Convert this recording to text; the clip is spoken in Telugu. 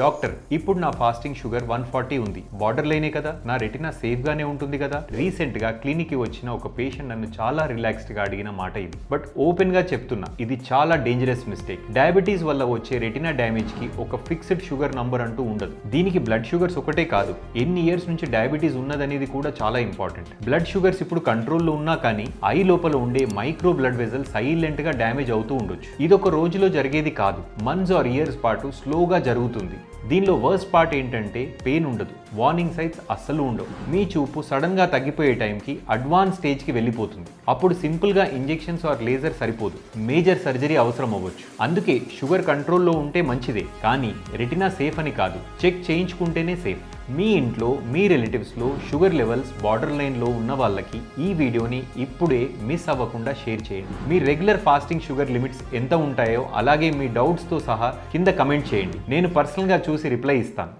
డాక్టర్, ఇప్పుడు నా ఫాస్టింగ్ షుగర్ 140 ఉంది, బార్డర్ లైనే కదా, నా రెటినా సేఫ్ గానే ఉంటుంది కదా. రీసెంట్ గా క్లినిక్ కి వచ్చిన ఒక పేషెంట్ నన్ను చాలా రిలాక్స్డ్ గా అడిగిన మాట ఇది. బట్ ఓపెన్ గా చెప్తున్నా, ఇది చాలా డేంజరస్ మిస్టేక్. డయాబెటీస్ వల్ల వచ్చే రెటినా డ్యామేజ్ కి ఒక ఫిక్స్డ్ షుగర్ నంబర్ అంటూ ఉండదు. దీనికి బ్లడ్ షుగర్స్ ఒకటే కాదు, ఎన్ని ఇయర్స్ నుంచి డయాబెటీస్ ఉన్నదనేది కూడా చాలా ఇంపార్టెంట్. బ్లడ్ షుగర్స్ ఇప్పుడు కంట్రోల్లో ఉన్నా కానీ ఐ లోపల ఉండే మైక్రో బ్లడ్ వెజల్ సైలెంట్ గా డ్యామేజ్ అవుతూ ఉండొచ్చు. ఇదొక రోజులో జరిగేది కాదు, మంత్స్ ఆర్ ఇయర్స్ పాటు స్లోగా జరుగుతుంది. దీనిలో వర్స్ట్ పార్ట్ ఏంటంటే పెయిన్ ఉండదు, వార్నింగ్ సైన్స్ అస్సలు ఉండవు. మీ చూపు సడన్ గా తగ్గిపోయే టైంకి అడ్వాన్స్ స్టేజ్ కి వెళ్ళిపోతుంది. అప్పుడు సింపుల్ గా ఇంజెక్షన్స్ ఆర్ లేజర్ సరిపోదు, మేజర్ సర్జరీ అవసరం అవ్వచ్చు. అందుకే షుగర్ కంట్రోల్లో ఉంటే మంచిదే, కానీ రెటినా సేఫ్ అని కాదు, చెక్ చేయించుకుంటేనే సేఫ్. మీ ఇంట్లో మీ రిలేటివ్స్లో షుగర్ లెవెల్స్ బార్డర్ లైన్లో ఉన్న వాళ్ళకి ఈ వీడియోని ఇప్పుడే మిస్ అవ్వకుండా షేర్ చేయండి. మీ రెగ్యులర్ ఫాస్టింగ్ షుగర్ లిమిట్స్ ఎంత ఉంటాయో అలాగే మీ డౌట్స్తో సహా కింద కమెంట్ చేయండి. నేను పర్సనల్గా చూసి రిప్లై ఇస్తాను.